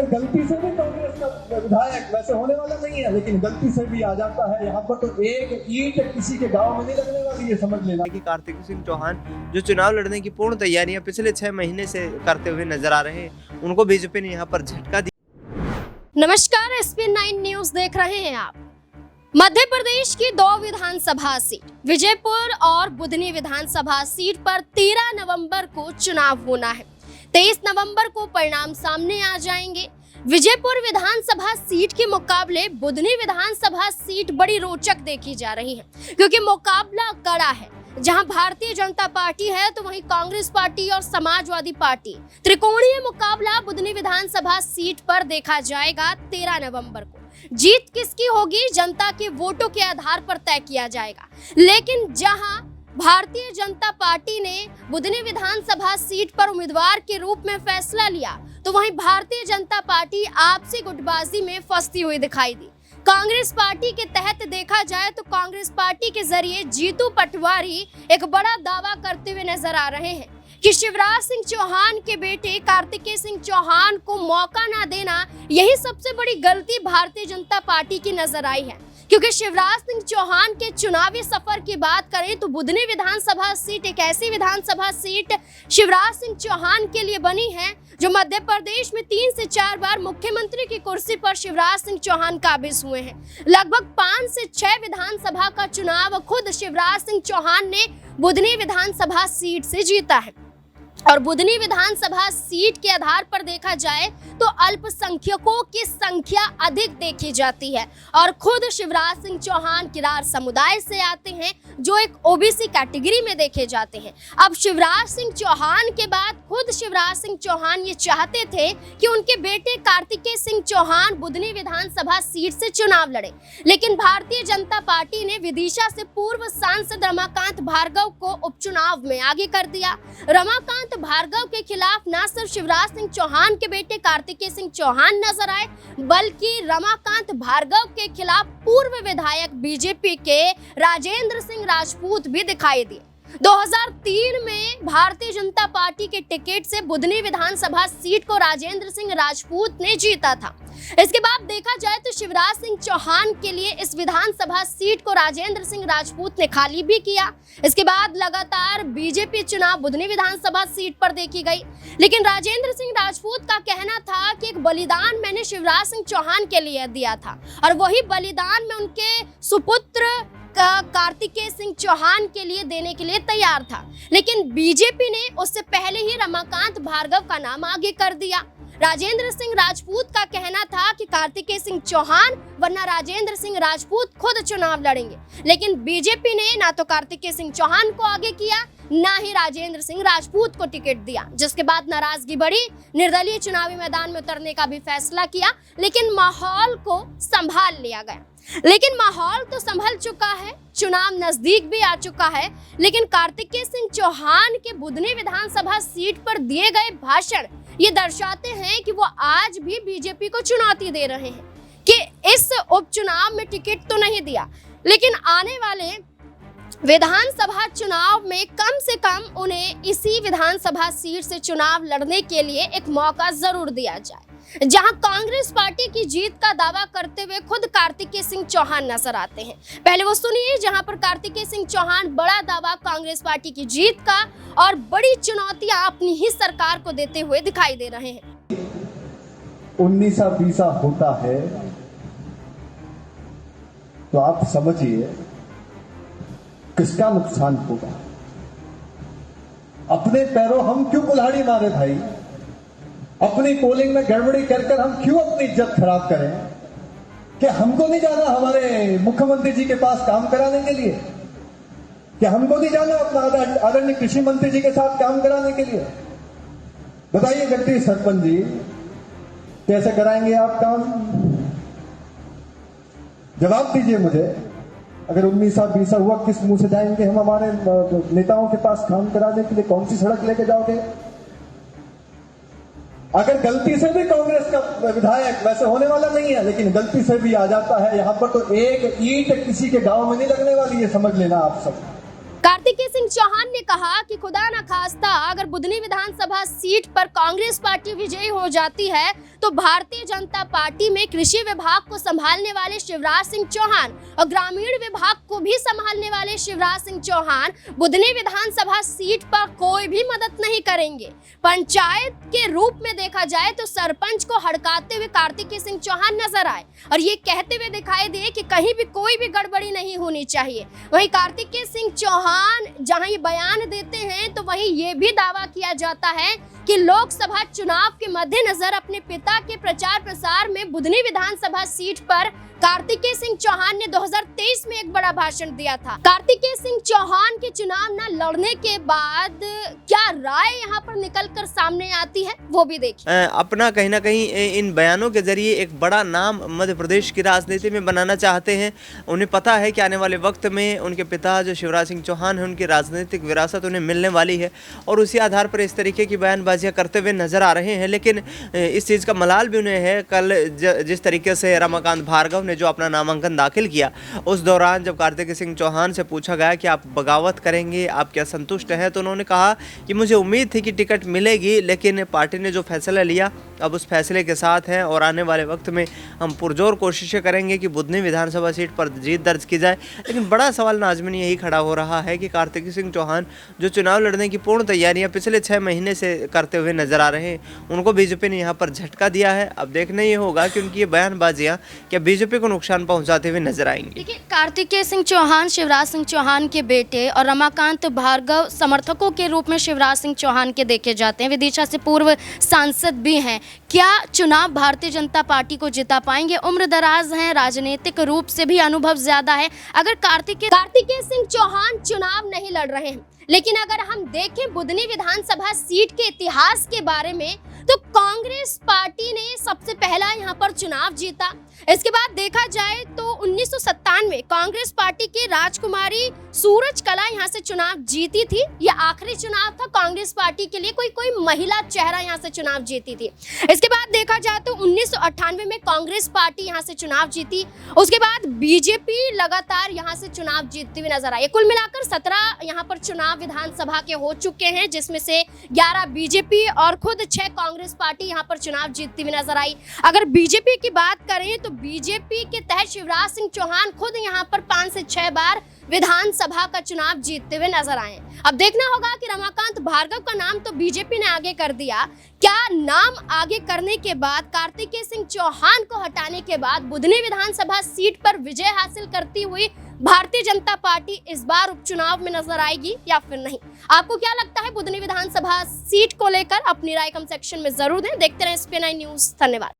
अगर गलती से भी कांग्रेस का विधायक, वैसे होने वाला नहीं है, लेकिन गलती से भी आ जाता है यहाँ पर, तो एक ईंट किसी के गांव में नहीं लगने वाली, ये समझ लेना। कि कार्तिक सिंह चौहान जो चुनाव लड़ने की पूर्ण तैयारियां पिछले 6 महीने से करते हुए नजर आ रहे हैं, उनको बीजेपी ने यहाँ पर झटका दिया। नमस्कार, SPN9 न्यूज देख रहे हैं आप। मध्य प्रदेश की 2 विधानसभा सीट, विजयपुर और बुधनी विधानसभा सीट पर 13 नवंबर को चुनाव होना है। 23 नवंबर को परिणाम सामने आ जाएंगे। विजयपुर विधानसभा सीट के मुकाबले बुधनी विधानसभा सीट बड़ी रोचक देखी जा रही है, क्योंकि मुकाबला कड़ा है। जहां भारतीय जनता पार्टी है तो वहीं कांग्रेस पार्टी और समाजवादी पार्टी। त्रिकोणीय मुकाबला बुधनी विधानसभा सीट पर देखा जाएगा 13 नवंबर को। जीत किसकी होगी, जनता के वोटों के आधार पर तय किया जाएगा। लेकिन जहां भारतीय जनता पार्टी ने बुधनी विधानसभा सीट पर उम्मीदवार के रूप में फैसला लिया, तो वहीं भारतीय जनता पार्टी आपसी गुटबाजी में फंसती हुई दिखाई दी। कांग्रेस पार्टी के तहत देखा जाए तो कांग्रेस पार्टी के जरिए जीतू पटवारी एक बड़ा दावा करते हुए नजर आ रहे हैं कि शिवराज सिंह चौहान के बेटे कार्तिकेय सिंह चौहान को मौका ना देना, यही सबसे बड़ी गलती भारतीय जनता पार्टी की नजर आई है। क्योंकि शिवराज सिंह चौहान के चुनावी सफर की बात करें तो बुधनी विधानसभा सीट एक ऐसी विधानसभा सीट शिवराज सिंह चौहान के लिए बनी है जो मध्य प्रदेश में 3 से 4 बार मुख्यमंत्री की कुर्सी पर शिवराज सिंह चौहान काबिज हुए हैं। लगभग 5 से 6 विधानसभा का चुनाव खुद शिवराज सिंह चौहान ने बुधनी विधानसभा सीट से जीता है। और बुधनी विधानसभा सीट के आधार पर देखा जाए तो अल्पसंख्यकों की संख्या अधिक देखी जाती है और खुद शिवराज सिंह चौहान किरार समुदाय से आते हैं जो एक ओबीसी कैटेगरी में देखे जाते हैं। अब शिवराज सिंह चौहान के बाद खुद शिवराज सिंह चौहान ये चाहते थे कि उनके बेटे कार्तिकेय सिंह चौहान बुधनी विधानसभा सीट से चुनाव लड़े, लेकिन भारतीय जनता पार्टी ने विदिशा से पूर्व सांसद रमाकांत भार्गव को उपचुनाव में आगे कर दिया। रमाकांत भार्गव के खिलाफ न सिर्फ शिवराज सिंह चौहान के बेटे कार्तिकेय सिंह चौहान नजर आए, बल्कि रमाकांत भार्गव के खिलाफ पूर्व विधायक बीजेपी के राजेंद्र सिंह राजपूत भी दिखाई दिए। 2003 में भारतीय जनता पार्टी के टिकट से बुधनी विधानसभा सीट को राजेंद्र सिंह राजपूत ने जीता था। इसके बाद देखा जाए तो शिवराज सिंह चौहान के लिए इस विधानसभा सीट को राजेंद्र सिंह राजपूत ने खाली भी किया। इसके बाद लगातार बीजेपी चुनाव बुधनी विधानसभा सीट पर देखी गई, लेकिन राजेंद्र सिंह राजपूत का कहना था कि एक बलिदान मैंने शिवराज सिंह चौहान के लिए दिया था और वही बलिदान मैं उनके सुपुत्र कार्तिकेय सिंह चौहान के लिए देने के लिए तैयार था। लेकिन बीजेपी ने उससे पहले ही रमाकांत भार्गव का नाम आगे कर दिया। राजेंद्र सिंह राजपूत का कहना था कि कार्तिकेय सिंह चौहान वरना राजेंद्र सिंह राजपूत खुद चुनाव लड़ेंगे, लेकिन बीजेपी ने ना तो कार्तिकेय सिंह चौहान को आगे किया, ना ही राजेंद्र सिंह राजपूत को टिकट दिया, जिसके बाद नाराजगी बढ़ी। निर्दलीय चुनावी मैदान में उतरने का भी फैसला किया, लेकिन माहौल को संभाल लिया गया। लेकिन माहौल तो संभल चुका है, चुनाव नजदीक भी आ चुका है, लेकिन कार्तिकेय सिंह चौहान के बुधनी विधानसभा सीट पर दिए गए भाषण ये दर्शाते हैं कि वो आज भी बीजेपी को चुनौती दे रहे हैं कि इस उपचुनाव में टिकट तो नहीं दिया, लेकिन आने वाले विधानसभा चुनाव में कम से कम उन्हें इसी विधानसभा सीट से चुनाव लड़ने के लिए एक मौका जरूर दिया जाए। जहां कांग्रेस पार्टी की जीत का दावा करते हुए खुद कार्तिकेय सिंह चौहान नजर आते हैं। पहले वो सुनिए जहां पर कार्तिकेय सिंह चौहान बड़ा दावा कांग्रेस पार्टी की जीत का और बड़ी चुनौतियां अपनी ही सरकार को देते हुए दिखाई दे रहे हैं। 19-20 होता है तो आप समझिए किसका नुकसान होगा। अपने पैरों हम क्यों कुल्हाड़ी मारे भाई? अपनी पोलिंग में गड़बड़ी कर हम क्यों अपनी इज्जत खराब करें? कि हमको नहीं जाना हमारे मुख्यमंत्री जी के पास काम कराने के लिए? कि हमको नहीं जाना अपना आदरणीय कृषि मंत्री जी के साथ काम कराने के लिए? बताइए जगदीश सरपंच जी, कैसे कराएंगे आप काम? जवाब दीजिए मुझे। अगर 19-20 हुआ, किस मुंह से जाएंगे हम हमारे नेताओं के पास काम कराने के लिए? कौन सी सड़क लेके जाओगे? अगर गलती से भी कांग्रेस का विधायक, वैसे होने वाला नहीं है, लेकिन गलती से भी आ जाता है यहाँ पर, तो एक ईंट किसी के गांव में नहीं लगने वाली, ये समझ लेना आप सब। कार्तिकेय सिंह चौहान ने कहा कि खुदा न खास्ता अगर बुधनी विधानसभा सीट पर कांग्रेस पार्टी विजयी हो जाती है तो भारतीय जनता पार्टी में कृषि विभाग को संभालने वाले शिवराज सिंह चौहान और ग्रामीण विभाग को भी संभालने वाले शिवराज सिंह चौहान बुधनी विधानसभा सीट पर कोई भी मदद नहीं करेंगे। पंचायत के रूप में देखा जाए तो सरपंच को हड़काते हुए कार्तिकेय सिंह चौहान नजर आए और ये कहते हुए दिखाई दिए कि कहीं भी कोई भी गड़बड़ी नहीं होनी चाहिए। वहीं कार्तिकेय सिंह चौहान जहां ये बयान देते हैं तो वहीं ये भी दावा किया जाता है कि लोकसभा चुनाव के मद्देनजर अपने पिता के प्रचार प्रसार में बुधनी विधानसभा सीट पर कार्तिकेय सिंह चौहान ने 2023 में एक बड़ा भाषण दिया था। कार्तिकेय सिंह चौहान के चुनाव न लड़ने के बाद क्या राय यहाँ पर निकलकर सामने आती है वो भी देखिए। अपना कहीं ना कहीं इन बयानों के जरिए एक बड़ा नाम मध्य प्रदेश की राजनीति में बनाना चाहते हैं। उन्हें पता है कि आने वाले वक्त में उनके पिता जो शिवराज सिंह चौहान है उनकी राजनीतिक विरासत उन्हें मिलने वाली है और उसी आधार पर इस तरीके की बयानबाजियां करते हुए नजर आ रहे हैं। लेकिन इस चीज़ का मलाल भी उन्हें है। कल जिस तरीके से रमाकांत भार्गव ने जो अपना नामांकन दाखिल किया उस दौरान जब कार्तिकेय सिंह चौहान से पूछा गया कि आप बगावत करेंगे, आप क्या संतुष्ट हैं, तो उन्होंने कहा कि मुझे उम्मीद थी कि टिकट मिलेगी लेकिन पार्टी ने जो फैसला लिया अब उस फैसले के साथ हैं और आने वाले वक्त में हम पुरजोर कोशिशें करेंगे कि बुधनी विधानसभा सीट पर जीत दर्ज की जाए। लेकिन बड़ा सवाल नाज़मीन यही खड़ा हो रहा है कि कार्तिकेय सिंह चौहान जो चुनाव लड़ने की पूर्ण तैयारियां पिछले 6 महीने से करते हुए नजर आ रहे हैं, उनको बीजेपी ने यहाँ पर झटका दिया है। अब देखना ये होगा कि उनकी ये बयानबाजियाँ क्या बीजेपी को नुकसान पहुँचाते हुए नजर आएंगी। देखिए, कार्तिकेय सिंह चौहान शिवराज सिंह चौहान के बेटे और रमाकांत भार्गव समर्थकों के रूप में शिवराज सिंह चौहान के देखे जाते हैं। विदिशा से पूर्व सांसद भी हैं। क्या चुनाव भारतीय जनता पार्टी को जिता पाएंगे? उम्र दराज हैं, राजनीतिक रूप से भी अनुभव ज्यादा है। अगर कार्तिकेय सिंह चौहान चुनाव नहीं लड़ रहे हैं, लेकिन अगर हम देखें बुधनी विधानसभा सीट के इतिहास के बारे में तो कांग्रेस पार्टी ने सबसे पहला यहाँ पर चुनाव जीता। इसके बाद देखा जाए तो 1997 कांग्रेस पार्टी की राजकुमारी सूरज कला यहाँ से चुनाव जीती थी। यह आखिरी चुनाव था कांग्रेस पार्टी के लिए, कोई महिला चेहरा यहाँ से चुनाव जीती थी। इसके बाद देखा जाए तो 1998 में कांग्रेस पार्टी यहाँ से चुनाव जीती। उसके बाद बीजेपी लगातार यहाँ से चुनाव जीतती हुई नजर आई। कुल मिलाकर 17 यहाँ पर चुनाव विधानसभा के हो चुके हैं, जिसमें से 11 बीजेपी और खुद 6 कांग्रेस पार्टी यहाँ पर चुनाव जीतती हुई नजर आई। अगर बीजेपी की बात करें तो बीजेपी के तहत शिवराज सिंह चौहान खुद यहाँ पर 5 से 6 बार विधानसभा का चुनाव जीतते हुए नजर आए। अब देखना होगा कि रमाकांत भार्गव का नाम तो बीजेपी ने आगे कर दिया, क्या नाम आगे करने के बाद कार्तिकेय सिंह चौहान को हटाने के बाद बुधनी विधानसभा सीट पर विजय हासिल करती हुई भारतीय जनता पार्टी इस बार उपचुनाव में नजर आएगी या फिर नहीं? आपको क्या लगता है बुधनी विधानसभा सीट को लेकर? अपनी राय कमेंट सेक्शन में जरूर दें। देखते रहें SPN9 न्यूज़। धन्यवाद।